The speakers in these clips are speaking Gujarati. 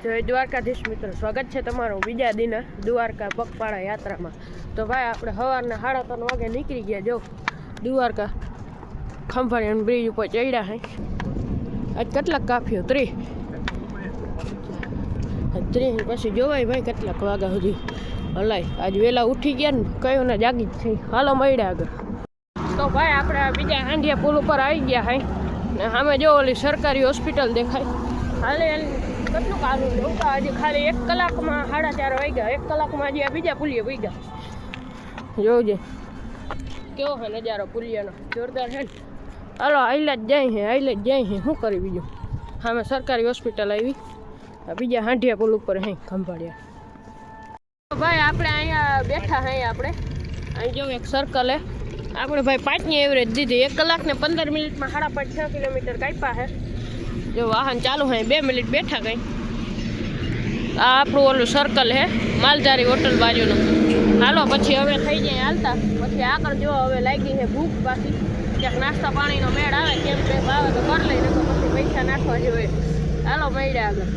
જય દ્વારકાધીશ મિત્રો, સ્વાગત છે તમારું બીજા દિને દ્વારકા પગપાળા યાત્રામાં। તો ભાઈ આપણે સવારના 3:30 વાગે નીકળી ગયા। જો દ્વારકા ખંભાળિયા બ્રિજ ઉપર ચડ્યા હે। આજ કેટલાક કાફીઓ 30 પછી જોવાય ભાઈ કેટલાક વાગ્યા સુધી હલાય। આજ વહેલા ઉઠી ગયા ને કયું ને જાગી જ થઈ। હાલો મળ્યા આગળ। તો ભાઈ આપણે બીજા હાંડિયા પુલ ઉપર આવી ગયા હે ને સામે જો ઓલી સરકારી હોસ્પિટલ દેખાય। હાલે કેટલું કાલું જોતા હજી ખાલી 1 કલાકમાં 4:30 વાગ્યા। 1 કલાકમાં હજી આ બીજા પુલિયે વહી ગયા। જોજે કેવો હે નજારો પુલિયાનો, જોરદાર હે ને। હાલો આઈલા જ જાય હે શું કરી બીજું। સામે સરકારી હોસ્પિટલ આવી, બીજા હાંડિયા પુલ ઉપર હે ખંભાળિયા। ભાઈ આપણે અહીંયા બેઠા હે। આપણે અહીં જો એક સર્કલ હે। આપણે ભાઈ 5ની એવરેજ દીધી। 1 કલાક ને 15 મિનિટમાં 5.5-6 કિલોમીટર કાપ્યા હે। જો વાહન ચાલુ હે 2 મિનિટ બેઠા ગઈ। આ આપણું ઓલું સર્કલ હે માલધારી હોટલ બાજુનું। હાલો પછી હવે થઈ જાય હાલતા। પછી આગળ જો હવે લાગી છે ભૂખ પાછી, ક્યાંક નાસ્તા પાણીનો મેળ આવે કેમ કે આવે તો કરી લઈ, નકર પછી પૈસા નાખવા જોઈએ। હાલો મળ્યા આગળ।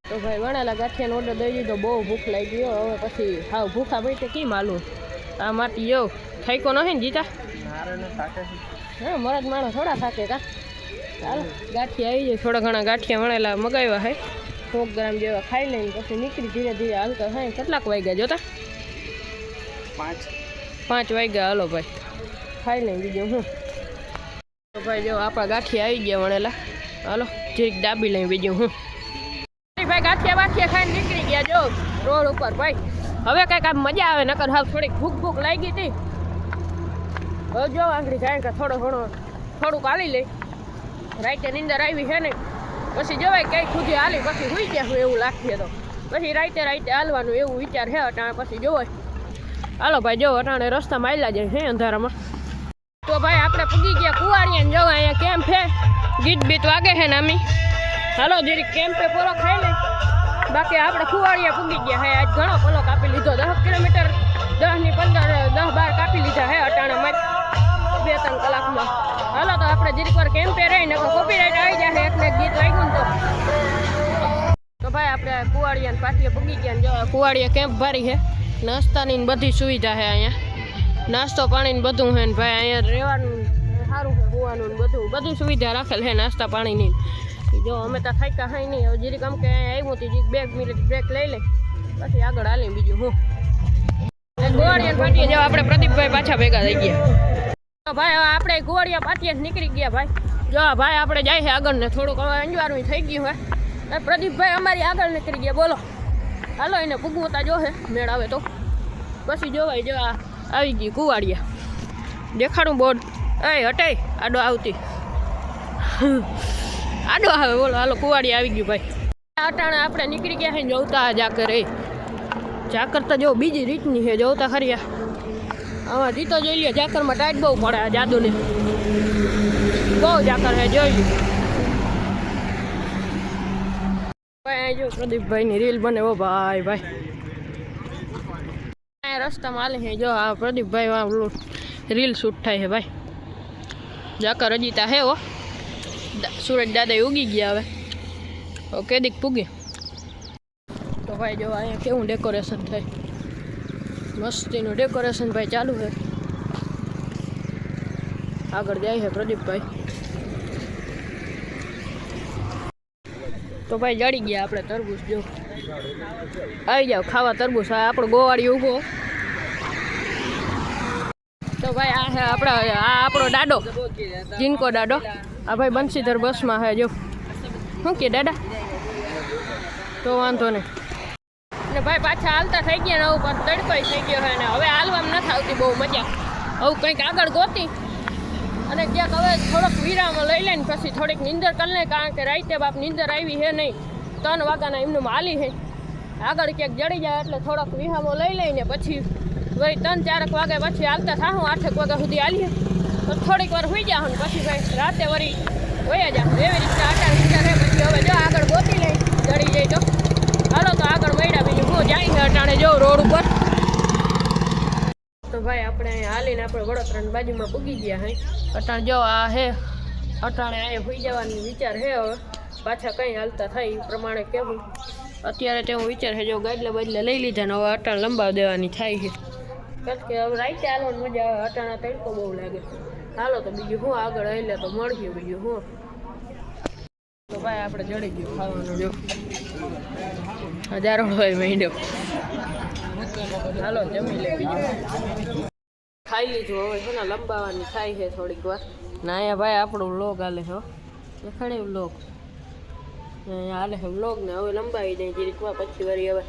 તો ભાઈ વણેલા ગાંઠિયાનો ઓર્ડર દઈ દીધો। બહુ ભૂખ લાગી ગયો। હવે પછી હાવ ભૂખા ભાઈ તો કેમ હાલું। આ માટી જો થાઈકો નથી ને જીતા? હા મરદ માણસ થોડા થાકે કા। ચાલો ગાંઠિયા આવી જાય, થોડા ઘણા ગાંઠિયા વણેલા મગાવ્યા હે। 100 ગ્રામ જેવા ખાઈ લઈને પછી નીકળી ધીરે ધીરે હાલતા થાય। કેટલાક વાગ્યા જોતા? 5 વાગ્યા। હાલો ભાઈ ખાઈ લઈને બીજું હું। તો ભાઈ જો આપણા ગાંઠિયા આવી ગયા વણેલા। હાલો જીરીક દાબી લઈને બીજું હું। ભાઈ ગાંઠિયા ખાઈને નીકળી ગયા જો રોડ ઉપર। ભાઈ હવે કંઈક આમ મજા આવે, નકર હાવ થોડીક ભૂખ લાગી હતી। હવે જો આંગળી જાય કે થોડુંક હાલી લઈ। રાતે નીંદર આવી છે ને પછી જવાય કઈ ખુદી હાલી પછી સુઈ ગયા હું એવું લાગશે। તો પછી રાતે હાલવાનું એવું વિચાર છે અટાણે પછી જોવાય। હાલો ભાઈ જો અટાણે રસ્તામાં આવેલા જાય છે અંધારામાં। તો ભાઈ આપણે પૂગી ગયા કુવાડિયાને। જો અહીંયા કેમ્પ છે, ગીત બીત વાગે છે ને અમી। હાલો જરી કેમ્પે પૂરો ખાઈ લઈ, બાકી આપણે કુવાડિયા પૂગી ગયા છે। આજ ઘણો પલો કાપી લીધો। 10 કિલોમીટર 10 ની 15 10-12 કાપી લીધા છે અટાણામાં 2-3 કલાકમાં। હાલો તો આપણે જીરીક વાર કેમ્પે રહીને કોપીરાઇટ આવી જાય એટલે ગીત વાગ્યું ને તો ભાઈ આપણે કુવાડિયા પાટીએ પૂગી ગયા ને જો કુવાડિયા કેમ્પ ભારી છે। નાસ્તાની બધી સુવિધા છે અહીંયા, નાસ્તો પાણીને બધું છે ને ભાઈ અહીંયા રહેવાનું સારું છે, હોવાનું બધી સુવિધા રાખેલ છે નાસ્તા પાણીની। જો અમે તો થાક્યા હાઈ નહીં, હવે જીરીક આમ કે આવ્યું હતું જીરીક 2 મિનિટ બ્રેક લઈ લે પછી આગળ હાલી બીજું હું। કુવાડિયા પાટીએ જો આપણે પ્રદીપભાઈ પાછા ભેગા થઈ ગયા। ભાઈ હવે આપણે કુવાડિયા પાટીએ નીકળી ગયા। ભાઈ જો ભાઈ આપણે જાય છે આગળ ને થોડુંક હવે અંજવારું થઈ ગયું હે। પ્રદીપભાઈ અમારી આગળ નીકળી ગયા। બોલો હાલો એને પૂગવતા જો હે મેળ આવે તો પછી જોવાય। જો આવી ગઈ કુવાડિયા, દેખાડું બોર્ડ? એ હટે આડો આવતી આડો આવે બોલો। હાલો કુવાડિયા આવી ગયું ભાઈ। અટાણે આપણે નીકળી ગયા છે જોતા જાકર। જાકર તો જો બીજી રીતની છે, જોતા ખરી। આમાં રીતો જોઈ લે, જાકરમાં ટાઈટ બહુ પડે આ જાદુને, બહુ જાકર છે જોઈ લે ભાઈ। જો પ્રદીપભાઈની રીલ બને ઓ ભાઈ ભાઈ રસ્તામાં હાલે છે। જો આ પ્રદીપભાઈ રીલ શૂટ થાય છે ભાઈ। જાકર હજીતા હે હો, સુરજ દાદા ઉગી ગયા હવે કેદીક પૂગી। તો ભાઈ જો અહીંયા કેવું ડેકોરેશન થાય, મસ્તીનું ડેકોરેશન ભાઈ ચાલુ છે। આગળ જાય છે પ્રદીપભાઈ। તો ભાઈ જડી ગયા આપણે તરબૂચ। જો આવી જાવ ખાવા તરબૂચ। આ આપણો ગોવાળી ઊભો। તો ભાઈ આ છે આપણો દાડો, જીનકો દાડો। આ ભાઈ બંસીધર બસમાં છે। જો શું કે દાદા? તો વાંધો નહીં ને ભાઈ પાછા હાલતા થઈ ગયા ને ઉપર તડકોય થઈ ગયો છે ને હવે હાલવામાં નથી આવતી બહુ મજા। હવે કંઈક આગળ ગોતી અને ક્યાંક હવે થોડોક વિરામ લઈ લઈને પછી થોડીક નીંદર કરી લે, કારણ કે રાતે બાપ નીંદર આવી છે નહીં। 3 વાગ્યાના એમનું હાલી છે। આગળ ક્યાંક જડી જાય એટલે થોડોક વિરામો લઈ લઈને પછી વળી 3-4 વાગ્યા પછી હાલતા થાઉં 8 વાગ્યા સુધી હાલીએ તો થોડીક વાર હોઈ જાઉં ને પછી ભાઈ રાતે વળી વયા જાઉં। એવી રીતના અટાણે રહે પછી હવે જો આગળ ગોતી લઈ જડી જાય તો હાલો તો આગળ મળ્યા બીજું હું જાય છે અટાણે જો રોડ ઉપર। તો ભાઈ આપણે અહીંયા હાલીને આપણે વડોદરાની બાજુમાં પૂગી ગયા હે। અટાણે જો આ હે અટાણે અહીંયા હોઈ જવાની વિચાર છે। હવે પાછા કંઈ હાલતા થાય એ પ્રમાણે કહેવું. અત્યારે તે હું વિચાર છે જો ગાડલા બાજલા લઈ લીધા ને હવે અટાણ લંબાવ દેવાની થાય છે, કારણ કે હવે રાતે હાલવાની મજા આવે. અટાણા તડકો બહુ લાગે. હાલો તો બીજું હું આગળ હાલે તો મળીએ. બીજું હું તો ભાઈ આપણે જડી ગયું ખાવાનું. જો હજારો હોય મહિનો. હાલો જમી લે. બીજું ખાઈ લીધું હવે છે ને લંબાવવાની થાય છે થોડીક વાર. ને અહીંયા ભાઈ આપણો વ્લોગ હાલે છે. દેખાડે વ્લોગ અહીંયા હાલે છે વ્લોગ ને હવે લંબાવી દઈએ જીરીક વાર પછી વળી હવે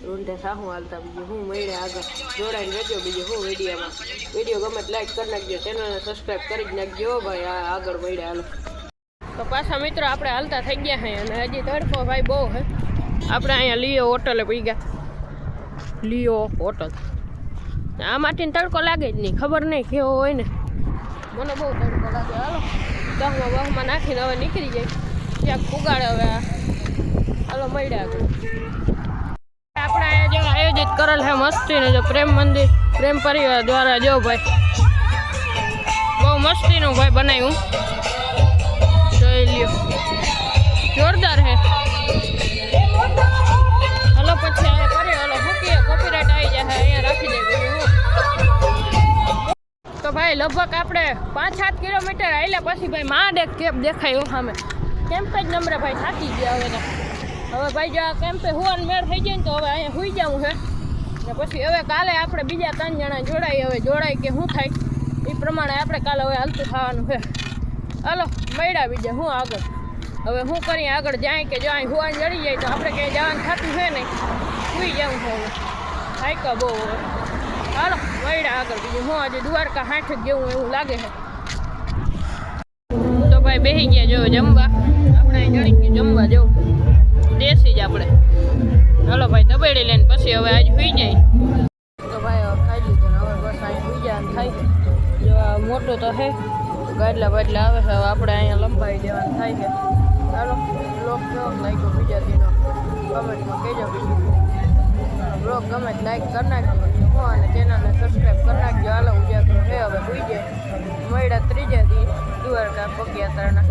રૂંઢે સાહું હાલતા. બીજું હું મળે આગળ જોડાઈને રહેજો. બીજું હું વિડીયો ગમે લાઈક કરી નાખજો, ચેનલને સબસ્ક્રાઈબ કરી જ નાખજો ભાઈ. આ આગળ મળે હાલો. તો પાછા મિત્રો આપણે હાલતા થઈ ગયા છે અને હજી તડકો ભાઈ બહુ છે. આપણે અહીંયા લિયો હોટલે પી ગયા. લિયો હોટલ આમાંથી તડકો લાગે જ નહીં, ખબર નહીં કેવો હોય ને. મને બહુ તડકો લાગે. હાલો દહમાં બહમાં નાખીને હવે નીકળી જાય ક્યાંક ફુગાડે. હવે હાલો મળ્યા આગળ. આપણે અહીંયા જો આયોજિત કરેલ છે મસ્તીનું જો પ્રેમ મંદિર પ્રેમ પરિવાર દ્વારા જો ભાઈ બહુ મસ્તીનું ભાઈ બનાવ્યું. જોઈ લ્યો જોરદાર હે. હલો પછી અહીંયા કરીએ. હલો મૂકીએ કોપીરાઇટ આવી જાય અહીંયા રાખી દઈએ. તો ભાઈ લગભગ આપણે 5-7 કિલોમીટર આવેલા પછી ભાઈ માંડ કેપ દેખાયું સામે. કેમ્પે જ નંબરે ભાઈ થાકી ગયા. હવે ભાઈ જો આ કેમ્પે હુવાનો મેળ થઈ જાય ને તો હવે અહીંયા સુઈ જવું છે ને પછી હવે કાલે આપણે બીજા 3 જણા જોડાઈ. હવે જોડાય કે શું થાય એ પ્રમાણે આપણે કાલે હવે હાલતું થવાનું છે. હાલો મળ્યા બીજા હું આગળ. હવે શું કરીએ આગળ જાય કે જો અહીં હુવાન જડી જાય તો આપણે ક્યાંય જવાનું થતું છે નહીં. સુઈ જવું છે હવે થાયકા બહુ. હવે હાલો મળ્યા આગળ. બીજું હું આજે દ્વારકા 60 જેવું એવું લાગે છે. તો ભાઈ બેસી ગયા જો જમવા. આપણે અહીં જડી ગયું જમવા જવું દેશી જ આપણે. હાલો ભાઈ દબેડી લઈને પછી હવે આજ સુઈ જાય. તો ભાઈ હવે ખાઈ લીધું ને હવે બસ અહીં સુઈ જવાનું થાય. જો આ મોટું તો છે ગાડલા બાડલા આવે છે. હવે આપણે અહીંયા લંબાવી દેવાનું થાય છે. હાલો બ્લોગ કેવો લાગ્યો બીજા દિનો કમેન્ટમાં કહેજો. બીજું બ્લોગ ગમે લાઈક કરી નાખજો હું અને ચેનલને સબસ્ક્રાઈબ કરી નાખજો. હાલો ઉજાગરો છે હવે સુઈ જાય. મળ્યા ત્રીજા દી દ્વારકા પગયાત્રાના.